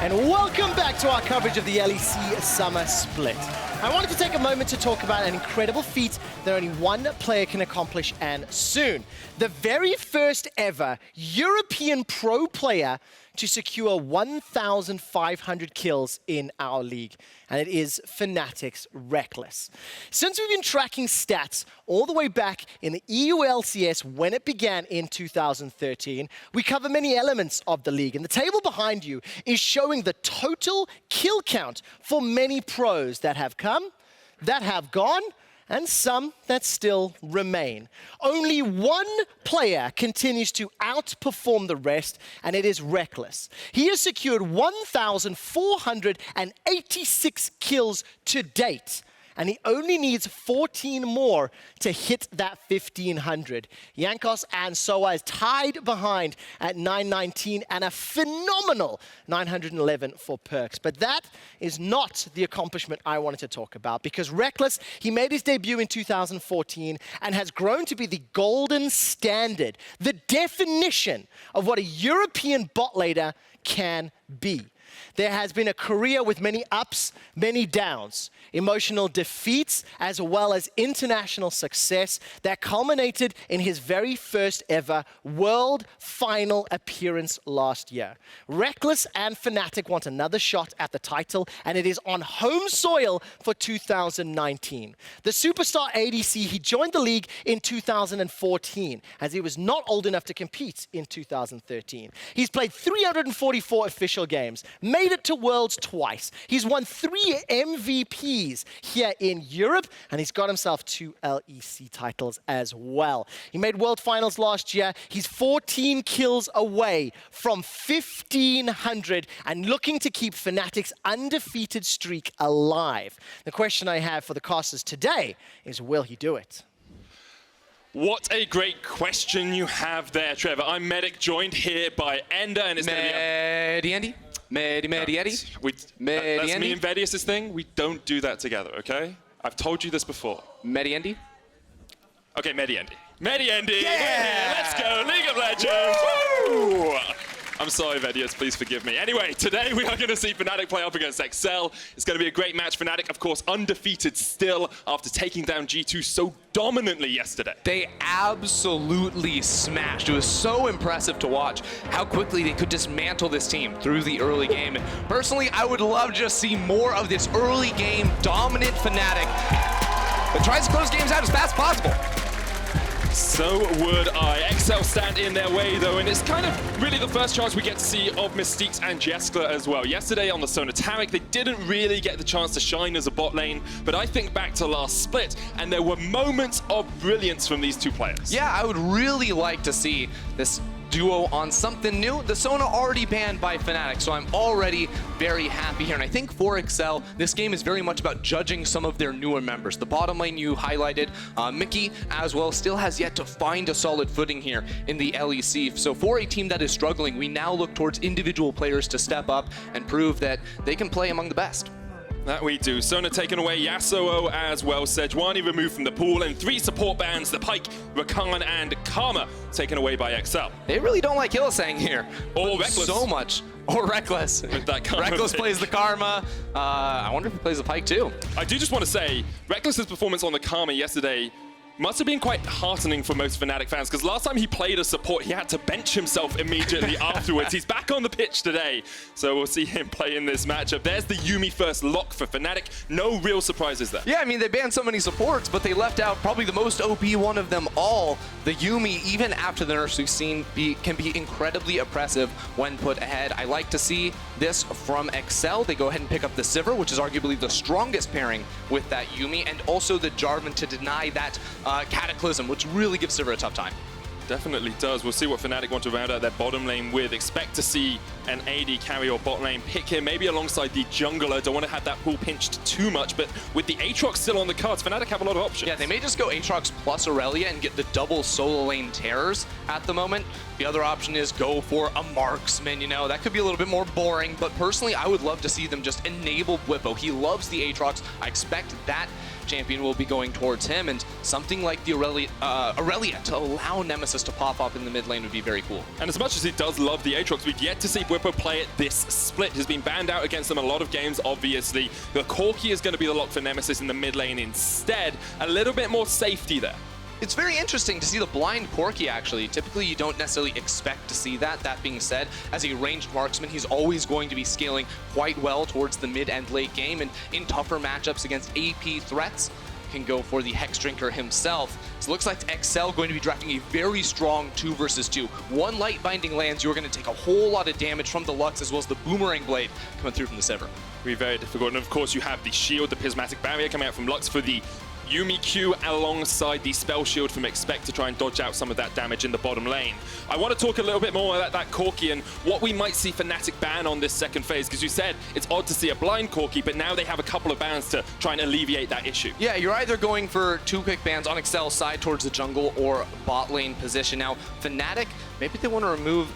And welcome back to our coverage of the LEC Summer Split. I wanted to take a moment to talk about an incredible feat that only one player can accomplish, and soon. The very first ever European pro player to secure 1,500 kills in our league, and it is Fnatic's Rekkles. Since we've been tracking stats all the way back in the EU LCS when it began in 2013, we cover many elements of the league, and the table behind you is showing the total kill count for many pros that have come, that have gone, and some that still remain. Only one player continues to outperform the rest, and it is Rekkles. He has secured 1,486 kills to date, and he only needs 14 more to hit that 1,500. Jankos and Soa is tied behind at 919 and a phenomenal 911 for Perks. But that is not the accomplishment I wanted to talk about, because Rekkles, he made his debut in 2014 and has grown to be the golden standard, the definition of what a European bot laner can be. There has been a career with many ups, many downs, emotional defeats, as well as international success that culminated in his very first ever World Final appearance last year. Rekkles and Fnatic want another shot at the title, and it is on home soil for 2019. The superstar ADC, he joined the league in 2014, as he was not old enough to compete in 2013. He's played 344 official games, made it to Worlds twice. He's won 3 MVPs here in Europe, and he's got himself 2 LEC titles as well. He made World Finals last year. He's 14 kills away from 1,500 and looking to keep Fnatic's undefeated streak alive. The question I have for the casters today is, will he do it? What a great question you have there, Trevor. I'm Medic, joined here by Ender, and it's going to be Andy. That's me and Vedius' thing. We don't do that together, okay? I've told you this before. Andy? Okay, Andy. Andy! Yeah! Let's go, League of Legends! Woo! I'm sorry, Vedius, please forgive me. Anyway, today we are going to see Fnatic play up against exceL. It's going to be a great match. Fnatic, of course, undefeated still after taking down G2 so dominantly yesterday. They absolutely smashed. It was so impressive to watch how quickly they could dismantle this team through the early game. And personally, I would love to just see more of this early game dominant Fnatic that tries to close games out as fast as possible. So would I. exceL stand in their way, though, and it's kind of really the first chance we get to see of Mystiques and Jeskla as well. Yesterday on the Sonataric, they didn't really get the chance to shine as a bot lane, but I think back to last split, and there were moments of brilliance from these two players. Yeah, I would really like to see this duo on something new. The Sona already banned by Fnatic, so I'm already very happy here. And I think for exceL, this game is very much about judging some of their newer members. The bottom lane you highlighted, Mickey as well, still has yet to find a solid footing here in the LEC. So for a team that is struggling, we now look towards individual players to step up and prove that they can play among the best. That we do. Sona taken away, Yasuo as well, Sejuani removed from the pool, and 3 support bans, the Pyke, Rakan, and Karma taken away by exceL. They really don't like Hylissang here. Or Rekkles. So much. Or Rekkles. With that Karma Rekkles plays the Karma. I wonder if he plays the Pyke too. I do just want to say, Rekkles' performance on the Karma yesterday must have been quite heartening for most Fnatic fans, because last time he played a support, he had to bench himself immediately afterwards. He's back on the pitch today, so we'll see him play in this matchup. There's the Yuumi first lock for Fnatic. No real surprises there. Yeah, I mean, they banned so many supports, but they left out probably the most OP one of them all. The Yuumi, even after the nerfs we've seen, can be incredibly oppressive when put ahead. I like to see this from exceL. They go ahead and pick up the Sivir, which is arguably the strongest pairing with that Yuumi, and also the Jarvan to deny that Cataclysm, which really gives Sivir a tough time. Definitely does. We'll see what Fnatic want to round out their bottom lane with. Expect to see an AD carry or bot lane pick here, maybe alongside the jungler. Don't want to have that pool pinched too much, but with the Aatrox still on the cards, Fnatic have a lot of options. Yeah, they may just go Aatrox plus Aurelia and get the double solo lane terrors at the moment, The other option is go for a marksman, you know, that could be a little bit more boring, but personally, I would love to see them just enable Bwipo. He loves the Aatrox. I expect that champion will be going towards him, and something like the Aurelia to allow Nemesis to pop up in the mid lane would be very cool. And as much as he does love the Aatrox, we've yet to see Bwipo play it this split. He's been banned out against them a lot of games, obviously. The Corki is going to be the lock for Nemesis in the mid lane instead. A little bit more safety there. It's very interesting to see the blind Corki, actually. Typically, you don't necessarily expect to see that. That being said, as a ranged marksman, he's always going to be scaling quite well towards the mid and late game, and in tougher matchups against AP threats, can go for the Hex Drinker himself. So it looks like exceL going to be drafting a very strong 2 versus 2. One light binding lands, you're going to take a whole lot of damage from the Lux, as well as the Boomerang Blade coming through from the Sivir. Be very difficult. And of course, you have the shield, the Prismatic Barrier coming out from Lux for the Yuumi Q alongside the Spell Shield from exceL to try and dodge out some of that damage in the bottom lane. I want to talk a little bit more about that Corki and what we might see Fnatic ban on this second phase, because you said it's odd to see a blind Corki, but now they have a couple of bans to try and alleviate that issue. Yeah, you're either going for 2 quick bans on exceL's side towards the jungle or bot lane position. Now, Fnatic, maybe they want to remove...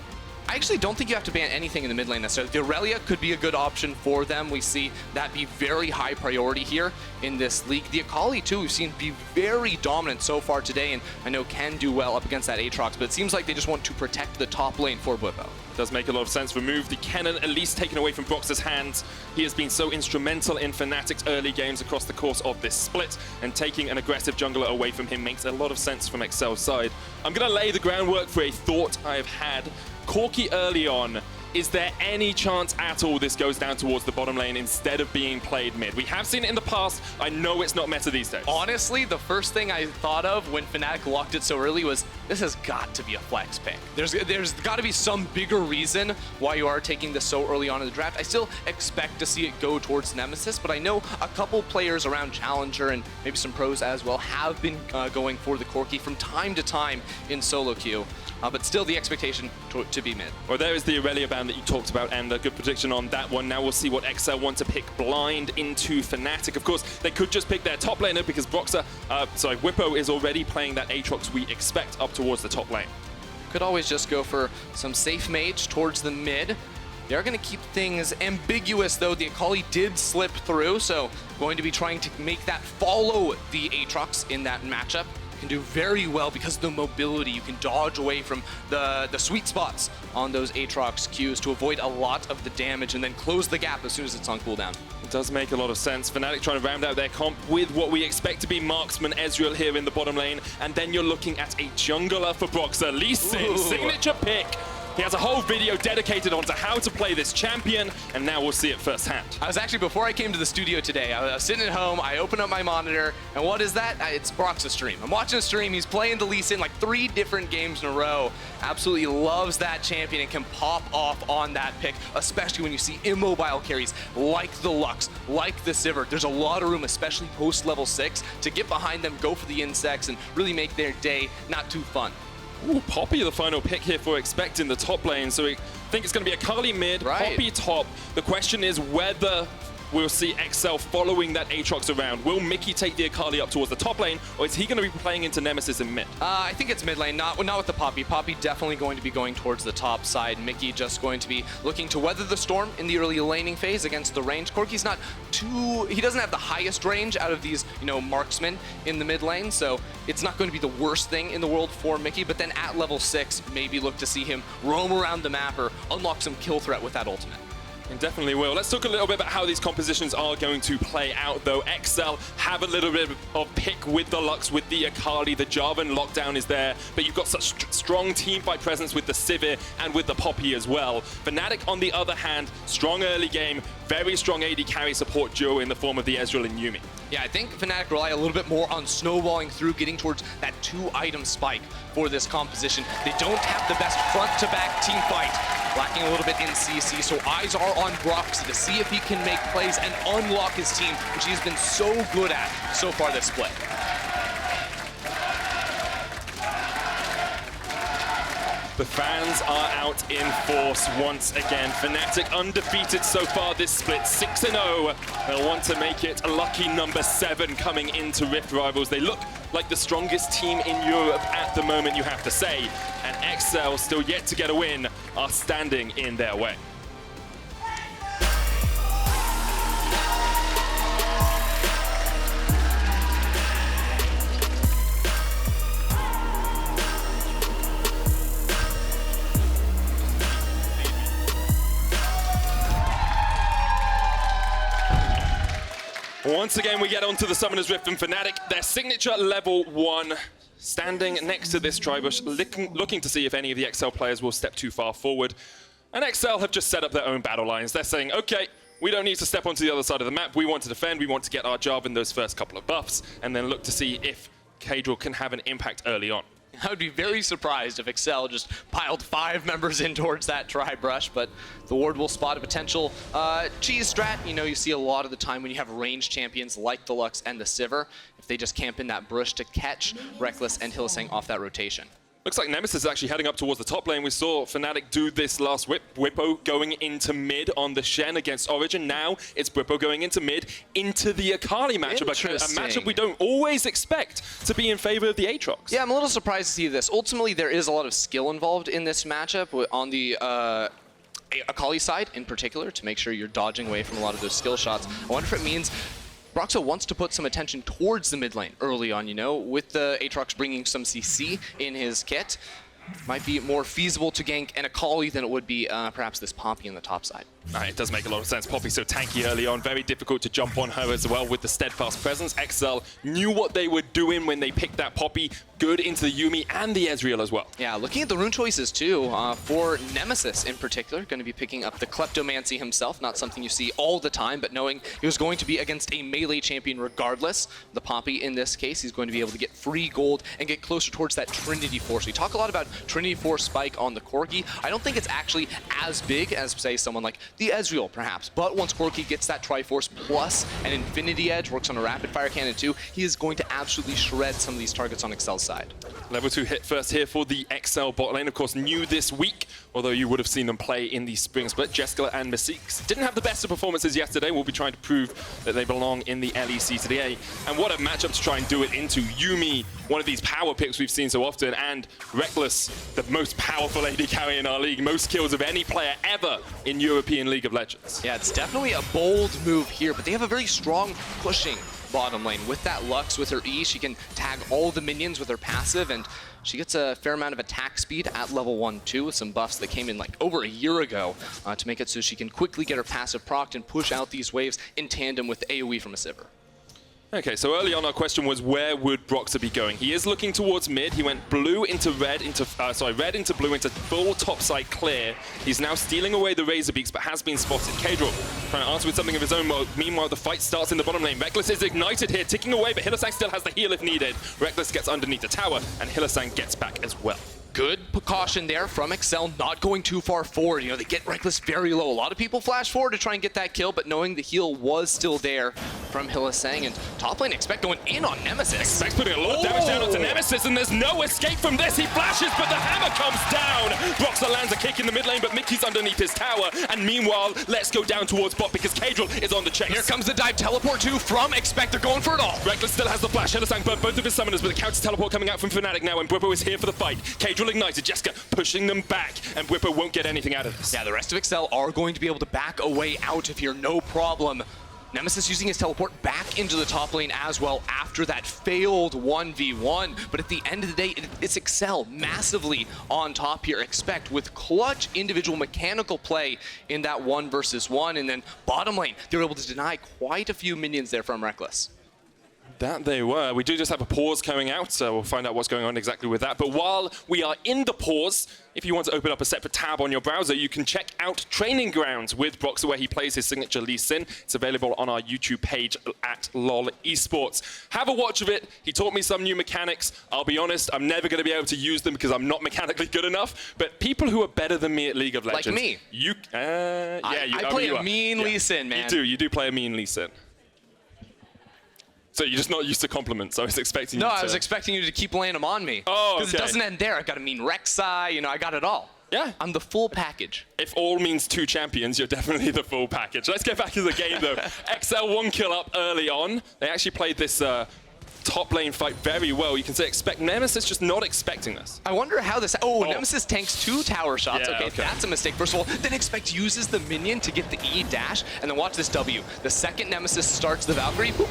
I actually don't think you have to ban anything in the mid lane necessarily. The Aurelia could be a good option for them. We see that be very high priority here in this league. The Akali, too, we've seen be very dominant so far today, and I know can do well up against that Aatrox, but it seems like they just want to protect the top lane for Bwipo. Does make a lot of sense. Remove the cannon, at least taken away from Broxah's hands. He has been so instrumental in Fnatic's early games across the course of this split, and taking an aggressive jungler away from him makes a lot of sense from exceL's side. I'm going to lay the groundwork for a thought I've had. Corki early on, is there any chance at all this goes down towards the bottom lane instead of being played mid? We have seen it in the past. I know it's not meta these days. Honestly, the first thing I thought of when Fnatic locked it so early was, this has got to be a flex pick. There's got to be some bigger reason why you are taking this so early on in the draft. I still expect to see it go towards Nemesis, but I know a couple players around Challenger and maybe some pros as well have been going for the Corki from time to time in solo queue. But still the expectation to be mid. Well, there is the Aurelia ban that you talked about, and a good prediction on that one. Now we'll see what exceL want to pick blind into Fnatic. Of course, they could just pick their top laner because Bwipo is already playing that Aatrox we expect up towards the top lane. Could always just go for some safe mage towards the mid. They are going to keep things ambiguous, though. The Akali did slip through, so going to be trying to make that follow the Aatrox in that matchup. Can do very well because of the mobility. You can dodge away from the sweet spots on those Aatrox Qs to avoid a lot of the damage and then close the gap as soon as it's on cooldown. It does make a lot of sense. Fnatic trying to round out their comp with what we expect to be marksman Ezreal here in the bottom lane, and then you're looking at a jungler for Broxah. Lee Sin, signature pick. He has a whole video dedicated onto how to play this champion, and now we'll see it firsthand. I was actually, before I came to the studio today, I was sitting at home, I open up my monitor, and what is that? It's Broxah's stream. I'm watching a stream, he's playing the Lee Sin like 3 different games in a row. Absolutely loves that champion and can pop off on that pick, especially when you see immobile carries like the Lux, like the Sivir. There's a lot of room, especially post level 6, to get behind them, go for the insects, and really make their day not too fun. Ooh, Poppy the final pick here for exceL in the top lane. So we think it's going to be Akali mid, right. Poppy top. The question is whether we'll see exceL following that Aatrox around. Will Mickey take the Akali up towards the top lane, or is he going to be playing into Nemesis in mid? I think it's mid lane, not with the Poppy. Poppy definitely going to be going towards the top side. Mickey just going to be looking to weather the storm in the early laning phase against the range. Corki's not too... He doesn't have the highest range out of these, marksmen in the mid lane, so it's not going to be the worst thing in the world for Mickey, but then at level 6, maybe look to see him roam around the map or unlock some kill threat with that ultimate. It definitely will. Let's talk a little bit about how these compositions are going to play out, though. exceL have a little bit of pick with the Lux, with the Akali. The Jarvan lockdown is there, but you've got such strong teamfight presence with the Sivir and with the Poppy as well. Fnatic, on the other hand, strong early game, very strong AD carry support duo in the form of the Ezreal and Yuumi. Yeah, I think Fnatic rely a little bit more on snowballing through, getting towards that 2-item spike for this composition. They don't have the best front-to-back team fight, lacking a little bit in CC, so eyes are on Broxah to see if he can make plays and unlock his team, which he's been so good at so far this split. The fans are out in force once again. Fnatic undefeated so far this split, 6-0. They'll want to make it a lucky number 7 coming into Rift Rivals. They look like the strongest team in Europe at the moment, you have to say. And exceL, still yet to get a win, are standing in their way. Once again, we get onto the Summoner's Rift from Fnatic. Their signature level 1, standing next to this tribush, looking to see if any of the exceL players will step too far forward. And exceL have just set up their own battle lines. They're saying, okay, we don't need to step onto the other side of the map. We want to defend. We want to get our job in those first couple of buffs, and then look to see if Caedral can have an impact early on. I would be very surprised if exceL just piled 5 members in towards that tri-brush, but the ward will spot a potential cheese strat. You know, you see a lot of the time when you have ranged champions like the Lux and the Sivir, if they just camp in that bush to catch Rekkles and Hylissang off that rotation. Looks like Nemesis is actually heading up towards the top lane. We saw Fnatic do this last Bwipo going into mid on the Shen against Origin. Now it's Bwipo going into mid into the Akali matchup. A matchup we don't always expect to be in favor of the Aatrox. Yeah, I'm a little surprised to see this. Ultimately, there is a lot of skill involved in this matchup on the Akali side in particular, to make sure you're dodging away from a lot of those skill shots. I wonder if it means Broxah wants to put some attention towards the mid lane early on, you know, with the Aatrox bringing some CC in his kit. Might be more feasible to gank an Akali than it would be perhaps this Poppy in the top side. It does make a lot of sense. Poppy's so tanky early on, very difficult to jump on her as well with the steadfast presence. exceL knew what they were doing when they picked that Poppy, good into the Yuumi and the Ezreal as well. Yeah, looking at the rune choices too, for Nemesis in particular, going to be picking up the Kleptomancy himself, not something you see all the time, but knowing he was going to be against a melee champion regardless. The Poppy in this case, he's going to be able to get free gold and get closer towards that Trinity Force. We talk a lot about Trinity Force spike on the Corki. I don't think it's actually as big as, say, someone like the Ezreal, perhaps. But once Corki gets that Triforce plus an Infinity Edge, works on a Rapid Fire Cannon too, he is going to absolutely shred some of these targets on exceL's side. Level 2 hit first here for the exceL bot lane. Of course, new this week, although you would have seen them play in the Spring Split. Jeskla and Mystiques didn't have the best of performances yesterday. We'll be trying to prove that they belong in the LEC today. And what a matchup to try and do it into. Yuumi, one of these power picks we've seen so often, and Rekkles, the most powerful AD carry in our league. Most kills of any player ever in European League of Legends. Yeah, it's definitely a bold move here, but they have a very strong pushing bottom lane. With that Lux, with her E, she can tag all the minions with her passive, and she gets a fair amount of attack speed at level 1 too, with some buffs that came in like over a year ago to make it so she can quickly get her passive procced and push out these waves in tandem with AoE from a Sivir. Okay, so early on our question was, where would Broxah be going? He is looking towards mid. He went blue into red into red into blue into full topside clear. He's now stealing away the Razor Beaks, but has been spotted. Caedral trying to answer with something of his own. Meanwhile, the fight starts in the bottom lane. Rekkles is ignited here, ticking away, but Hylissang still has the heal if needed. Rekkles gets underneath the tower, and Hylissang gets back as well. Good precaution there from exceL, not going too far forward. You know, they get Rekkles very low. A lot of people flash forward to try and get that kill, but knowing the heal was still there from Hylissang. And top lane, exceC going in on Nemesis. exeC's putting a lot of damage down onto Nemesis, and there's no escape from this. He flashes, but the hammer comes down. Broxah lands a kick in the mid lane, but Mickey's underneath his tower. And meanwhile, let's go down towards bot because Caedral is on the chase. Here comes the dive teleport too from exeC. They're going for it all. Rekkles still has the flash. Hylissang burnt both of his summoners, but the counter teleport coming out from Fnatic now, and Bwipo is here for the fight. Caedral ignited. Jeskla pushing them back, and Bwipo won't get anything out of this. Yeah, the rest of exeL are going to be able to back away out of here, no problem. Nemesis using his teleport back into the top lane as well after that failed 1v1. But at the end of the day, it's exeL massively on top here. exeC with clutch individual mechanical play in that 1 versus 1. And then bottom lane, they were able to deny quite a few minions there from Rekkles. That they were. We do just have a pause coming out, so we'll find out what's going on exactly with that. But while we are in the pause, if you want to open up a separate tab on your browser, you can check out Training Grounds with Broxah, where he plays his signature Lee Sin. It's available on our YouTube page at LOL Esports. Have a watch of it. He taught me some new mechanics. I'll be honest, I'm never going to be able to use them because I'm not mechanically good enough. But people who are better than me at League of Legends... Like me. I play a mean Lee Sin, man. You do play a mean Lee Sin. So you're just not used to compliments. I was expecting you to... No, I was expecting you to keep laying them on me. Oh, Because it doesn't end there. I got to mean Rek'Sai, you know, I got it all. Yeah. I'm the full package. If all means 2 champions, you're definitely the full package. Let's get back to the game, though. exceL 1 kill up early on. They actually played this top lane fight very well. You can say expect Nemesis just not expecting this. I wonder how this... Oh, Nemesis tanks 2 tower shots. Yeah, okay, that's a mistake. First of all, then expect uses the minion to get the E dash, and then watch this W. The second Nemesis starts the Valkyrie, boop,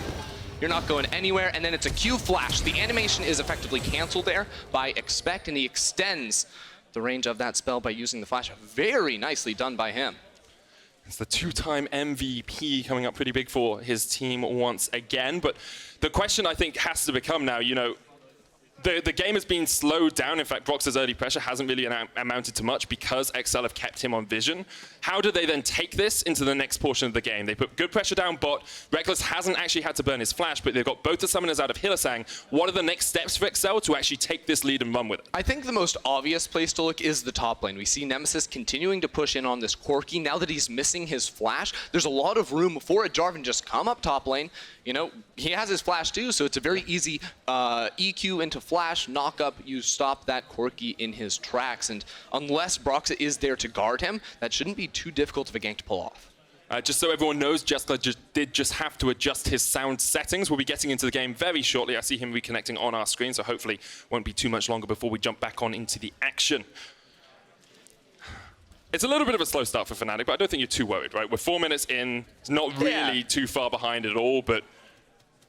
you're not going anywhere, and then it's a Q flash. The animation is effectively canceled there by expect, and he extends the range of that spell by using the flash. Very nicely done by him. It's the 2-time MVP coming up pretty big for his team once again. But the question I think has to become now, you know, the game has been slowed down. In fact, Broxah's early pressure hasn't really amounted to much because exceL have kept him on vision. How do they then take this into the next portion of the game? They put good pressure down bot. Rekkles hasn't actually had to burn his flash, but they've got both the summoners out of Hylissang. What are the next steps for exceL to actually take this lead and run with it? I think the most obvious place to look is the top lane. We see Nemesis continuing to push in on this Corki. Now that he's missing his flash, there's a lot of room for a Jarvan just come up top lane. You know, he has his flash too, so it's a very easy EQ into flash, knock up, you stop that Corki in his tracks. And unless Broxah is there to guard him, that shouldn't be too difficult of a gank to pull off. Just so everyone knows, Jeskla did have to adjust his sound settings. We'll be getting into the game very shortly. I see him reconnecting on our screen, so hopefully won't be too much longer before we jump back on into the action. It's a little bit of a slow start for Fnatic, but I don't think you're too worried, right? We're 4 minutes in. It's not really too far behind at all, but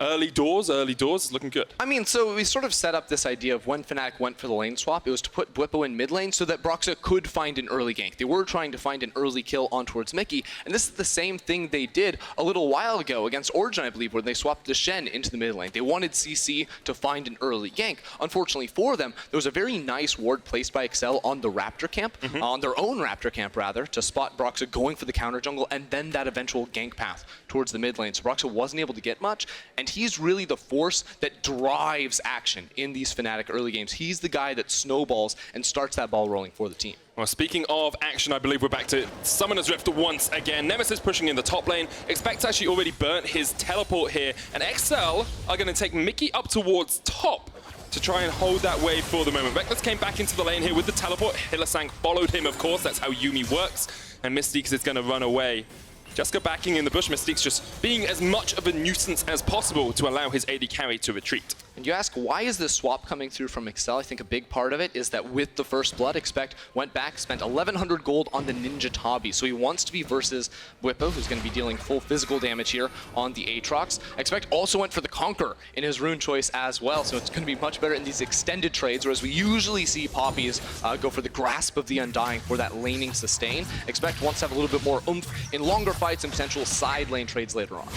early doors is looking good. I mean, so we sort of set up this idea of when Fnatic went for the lane swap, it was to put Bwipo in mid lane so that Broxah could find an early gank. They were trying to find an early kill on towards Mickey, and this is the same thing they did a little while ago against Origin, I believe, where they swapped the Shen into the mid lane. They wanted CC to find an early gank. Unfortunately for them, there was a very nice ward placed by exceL on the Raptor camp, on their own Raptor camp rather, to spot Broxah going for the counter jungle and then that eventual gank path towards the mid lane. So Broxah wasn't able to get much, and he's really the force that drives action in these Fnatic early games. He's the guy that snowballs and starts that ball rolling for the team. Well, speaking of action, I believe we're back to Summoner's Rift once again. Nemesis pushing in the top lane. Expect's actually already burnt his teleport here, and exceL are going to take Mickey up towards top to try and hold that wave for the moment. Rekkles came back into the lane here with the teleport. Hylissang followed him, of course. That's how Yuumi works, and Mystiques is going to run away. Jeskla backing in the bush, Mystiques just being as much of a nuisance as possible to allow his AD carry to retreat. And you ask, why is this swap coming through from exceL? I think a big part of it is that with the first blood, expect went back, spent 1,100 gold on the Ninja Tabi. So he wants to be versus Bwipo, who's going to be dealing full physical damage here on the Aatrox. Expect also went for the Conquer in his rune choice as well, so it's going to be much better in these extended trades, whereas we usually see Poppies go for the Grasp of the Undying for that laning sustain. Expect wants to have a little bit more oomph in longer fights and potential side lane trades later on.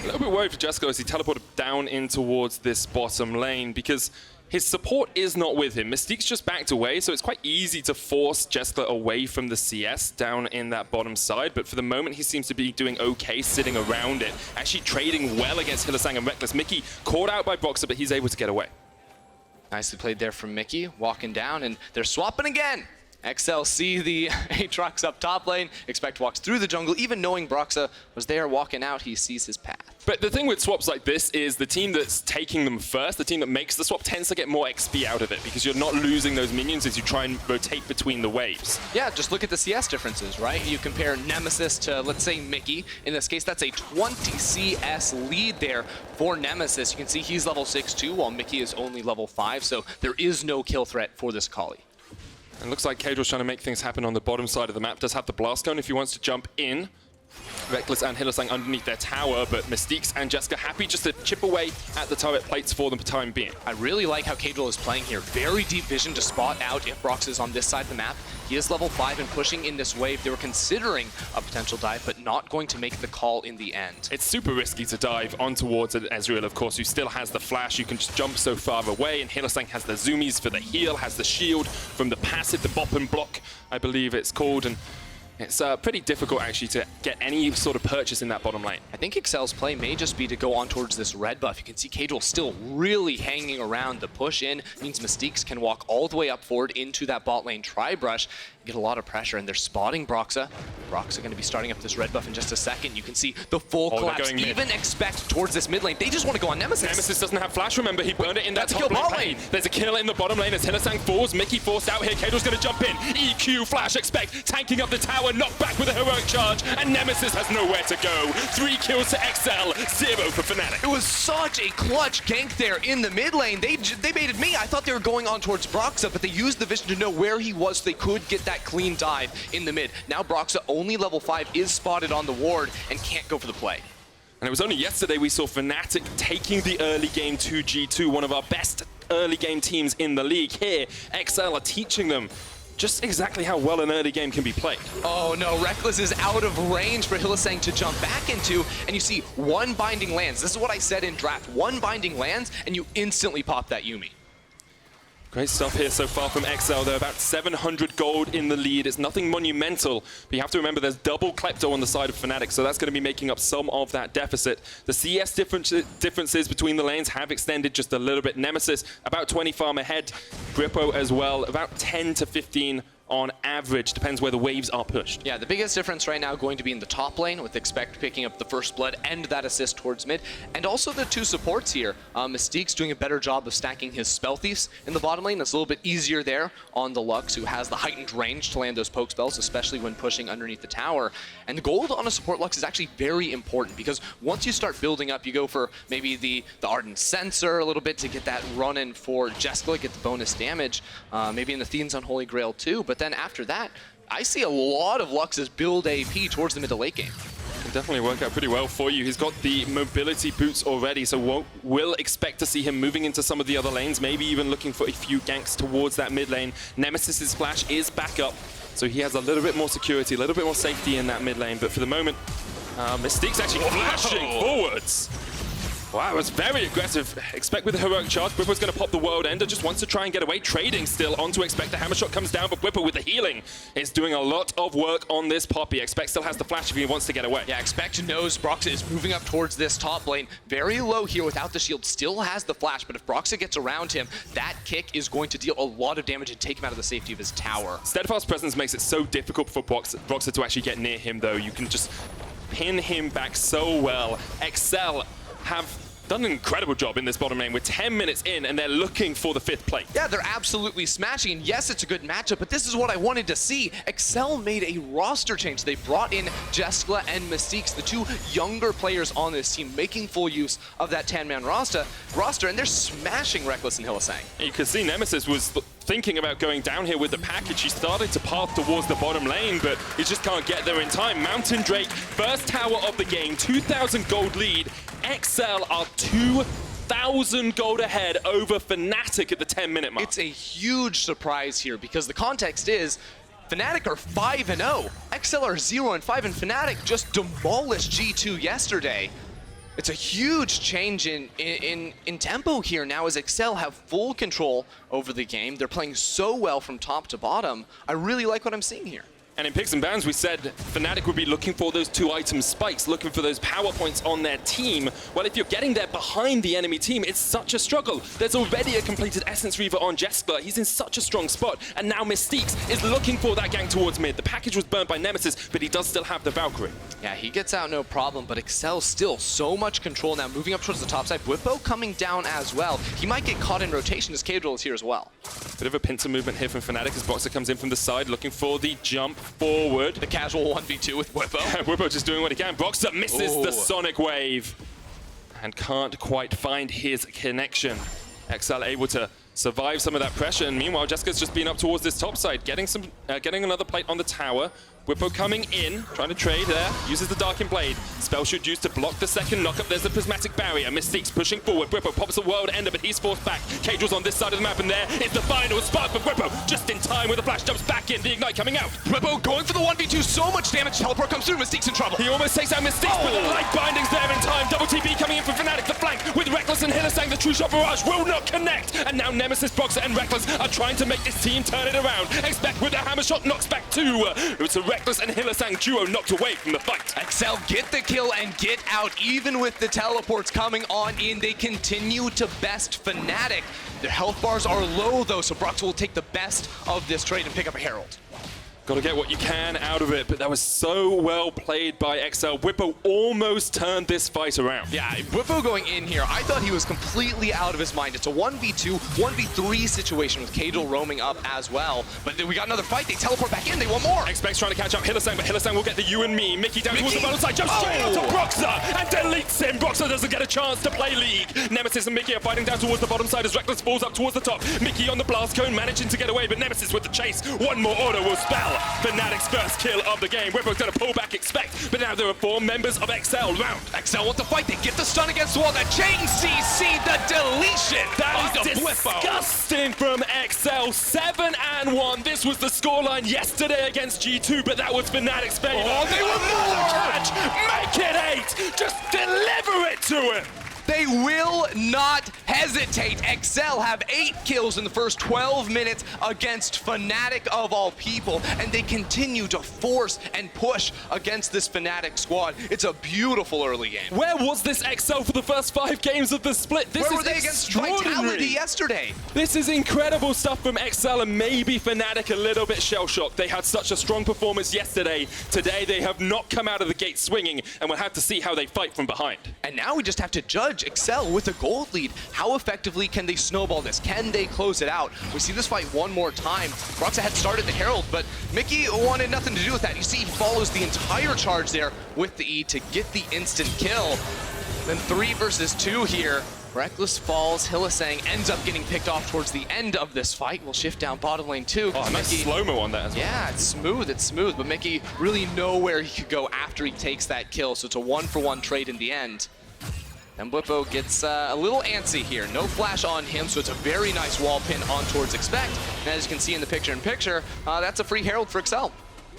A little bit worried for Jeskla as he teleported down in towards this bottom lane because his support is not with him. Mystiques just backed away, so it's quite easy to force Jeskla away from the CS down in that bottom side, but for the moment he seems to be doing okay sitting around it, actually trading well against Hylissang and Rekkles. Mickey caught out by Broxah, but he's able to get away. Nicely played there from Mickey, walking down, and they're swapping again. exceL see the Aatrox up top lane. Expect walks through the jungle. Even knowing Broxah was there walking out, he sees his path. But the thing with swaps like this is the team that's taking them first, the team that makes the swap, tends to get more XP out of it because you're not losing those minions as you try and rotate between the waves. Yeah, just look at the CS differences, right? You compare Nemesis to, let's say, Mickey. In this case, that's a 20 CS lead there for Nemesis. You can see he's level 6 too, while Mickey is only level 5, so there is no kill threat for this Akali. And looks like Caedral's trying to make things happen on the bottom side of the map. Does have the blast cone if he wants to jump in. Rekkles and Hylissang underneath their tower, but Mystiques and Jeskla happy just to chip away at the turret plates for the time being. I really like how Caedral is playing here. Very deep vision to spot out if Broxah is on this side of the map. He is level 5 and pushing in this wave. They were considering a potential dive, but not going to make the call in the end. It's super risky to dive on towards Ezreal, of course, who still has the flash. You can just jump so far away, and Hylissang has the zoomies for the heal, has the shield from the passive, the bop and block, I believe it's called, and It's pretty difficult actually to get any sort of purchase in that bottom lane. I think exceL's play may just be to go on towards this red buff. You can see Caedral still really hanging around. The push in means Mystiques can walk all the way up forward into that bot lane tri-brush, get a lot of pressure, and they're spotting Broxah. Broxah going to be starting up this red buff in just a second. You can see the full collapse. Even expect towards this mid lane. They just want to go on Nemesis. Nemesis doesn't have flash, remember. He burned it in that top lane. There's a kill in the bottom lane as Hylissang falls. Mickey forced out here. Caedral's going to jump in. EQ flash, expect, tanking up the tower, knocked back with a heroic charge, and Nemesis has nowhere to go. 3 kills to exceL, 0 for Fnatic. It was such a clutch gank there in the mid lane. They baited me. I thought they were going on towards Broxah, but they used the vision to know where he was so they could get that clean dive in the mid. Now Broxah, only level 5, is spotted on the ward and can't go for the play. And it was only yesterday we saw Fnatic taking the early game to G2, one of our best early game teams in the league. Here, exceL are teaching them just exactly how well an early game can be played. Oh no, Rekkles is out of range for Hylissang to jump back into, and you see 1 binding lands. This is what I said in draft. 1 binding lands, and you instantly pop that Yuumi. Great stuff here so far from exceL. They're about 700 gold in the lead. It's nothing monumental, but you have to remember there's double Klepto on the side of Fnatic, so that's going to be making up some of that deficit. The CS differences between the lanes have extended just a little bit. Nemesis, about 20 farm ahead. Bwipo as well, about 10 to 15 on average, depends where the waves are pushed. Yeah, the biggest difference right now going to be in the top lane, with expect picking up the first blood and that assist towards mid, and also the 2 supports here. Mystiques doing a better job of stacking his spell thieves in the bottom lane. It's a little bit easier there on the Lux, who has the heightened range to land those poke spells, especially when pushing underneath the tower. And the gold on a support Lux is actually very important, because once you start building up, you go for maybe the Ardent Sensor a little bit to get that run in for Jeskla, get the bonus damage, maybe in the Thean's Unholy Grail too, but then after that, I see a lot of Lux's build AP towards the mid to late game. Can definitely work out pretty well for you. He's got the mobility boots already, so we'll expect to see him moving into some of the other lanes, maybe even looking for a few ganks towards that mid lane. Nemesis's flash is back up, so he has a little bit more security, a little bit more safety in that mid lane, but for the moment, Mystique's actually flashing forwards. Wow, it was very aggressive. Expect with the heroic charge, Bwipo's going to pop the world ender, just wants to try and get away. Trading still onto expect. The hammer shot comes down, but Bwipo with the healing is doing a lot of work on this Poppy. Expect still has the flash if he wants to get away. Yeah, expect knows Broxah is moving up towards this top lane. Very low here without the shield, still has the flash, but if Broxah gets around him, that kick is going to deal a lot of damage and take him out of the safety of his tower. Steadfast presence makes it so difficult for Broxah to actually get near him, though. You can just pin him back so well. exceL have done an incredible job in this bottom lane. We're 10 minutes in and they're looking for the 5th plate. Yeah, they're absolutely smashing. And yes, it's a good matchup, but this is what I wanted to see. exceL made a roster change. They brought in Jeskla and Mystiques, the 2 younger players on this team, making full use of that 10-man roster, and they're smashing Rekkles and Hylissang. You can see Nemesis was thinking about going down here with the package. He started to path towards the bottom lane, but he just can't get there in time. Mountain Drake, first tower of the game, 2,000 gold lead. exceL are 2,000 gold ahead over Fnatic at the 10-minute mark. It's a huge surprise here, because the context is Fnatic are 5-0. exceL are 0-5, and Fnatic just demolished G2 yesterday. It's a huge change in tempo here now, as exceL have full control over the game. They're playing so well from top to bottom. I really like what I'm seeing here. And in picks and bans, we said Fnatic would be looking for those 2-item spikes, looking for those power points on their team. Well, if you're getting there behind the enemy team, it's such a struggle. There's already a completed Essence Reaver on Jeskla. He's in such a strong spot. And now Mystiques is looking for that gank towards mid. The package was burned by Nemesis, but he does still have the Valkyrie. Yeah, he gets out no problem, but exceL still so much control now, moving up towards the top side. Bwipo coming down as well. He might get caught in rotation as Caedral is here as well. Bit of a pincer movement here from Fnatic as Broxah comes in from the side, looking for the jump forward. The casual 1v2 with Bwipo. Bwipo just doing what he can. Broxah misses the Sonic Wave and can't quite find his connection. exceL able to survive some of that pressure, and meanwhile Jeskala's just been up towards this top side, getting another plate on the tower. Bwipo coming in, trying to trade there, uses the Darkened Blade. Spell should use to block the second knockup. There's the Prismatic Barrier. Mystiques pushing forward. Bwipo pops the World Ender, but he's forced back. Caedral's on this side of the map, and there is the final spot for Bwipo. Just in time with the flash, jumps back in, the Ignite coming out. Bwipo going for the 1v2, so much damage. Teleport comes through, Mystiques in trouble. He almost takes out Mystiques, but the light bindings there in time. Double TP coming in from Fnatic, the flank with Rekkles Nemesis and Hylissang, the true shot barrage will not connect. And now Nemesis, Broxah, and Rekkles are trying to make this team turn it around. exceL with a hammer shot knocks back two. It's a Rekkles and Hylissang duo knocked away from the fight. exceL get the kill and get out. Even with the teleports coming on in, they continue to best Fnatic. Their health bars are low though, so Broxah will take the best of this trade and pick up a Herald. Got to get what you can out of it, but that was so well played by exceL. Bwipo almost turned this fight around. Yeah, Bwipo going in here, I thought he was completely out of his mind. It's a 1v2, 1v3 situation with Caedral roaming up as well. But then we got another fight, they teleport back in, they want more. exeL's trying to catch up Hylissang, but Hylissang will get the you and me. Mickey down towards the bottom side, jumps straight out to Broxah and deletes him. Broxah doesn't get a chance to play League. Nemesis and Mickey are fighting down towards the bottom side as Rekkles falls up towards the top. Mickey on the blast cone managing to get away, but Nemesis with the chase. One more order will spell Fnatic's first kill of the game. Bwipo's going to pull back exeL, but now there are 4 members of exeL round. exeL want to fight, they get the stun against the wall, that chain CC, the deletion. That is disgusting from exeL. 7-1. This was the scoreline yesterday against G2, but that was Fnatic's favor. Oh, they were more! Catch, make it 8. Just deliver it to him. They will not hesitate. exeL have 8 kills in the first 12 minutes against Fnatic of all people, and they continue to force and push against this Fnatic squad. It's a beautiful early game. Where was this exeL for the first 5 games of the split? This Where is were they against extraordinary. Vitality yesterday? This is incredible stuff from exeL, and maybe Fnatic a little bit shell-shocked. They had such a strong performance yesterday. Today they have not come out of the gate swinging, and we'll have to see how they fight from behind. And now we just have to judge exeL with a gold lead. How effectively can they snowball this? Can they close it out? We see this fight one more time. Broxah had started the Herald, but Mickey wanted nothing to do with that. You see he follows the entire charge there with the E to get the instant kill. Then 3 versus 2 here. Rekkles falls, Hylissang ends up getting picked off towards the end of this fight. We'll shift down bottom lane too. Oh, nice slow-mo on that as well. Yeah, it's smooth, but Mickey really know where he could go after he takes that kill, so it's a 1-for-1 trade in the end. And Bwipo gets a little antsy here. No flash on him, so it's a very nice wall pin on towards exeL. And as you can see in the picture-in-picture, that's a free Herald for exeL.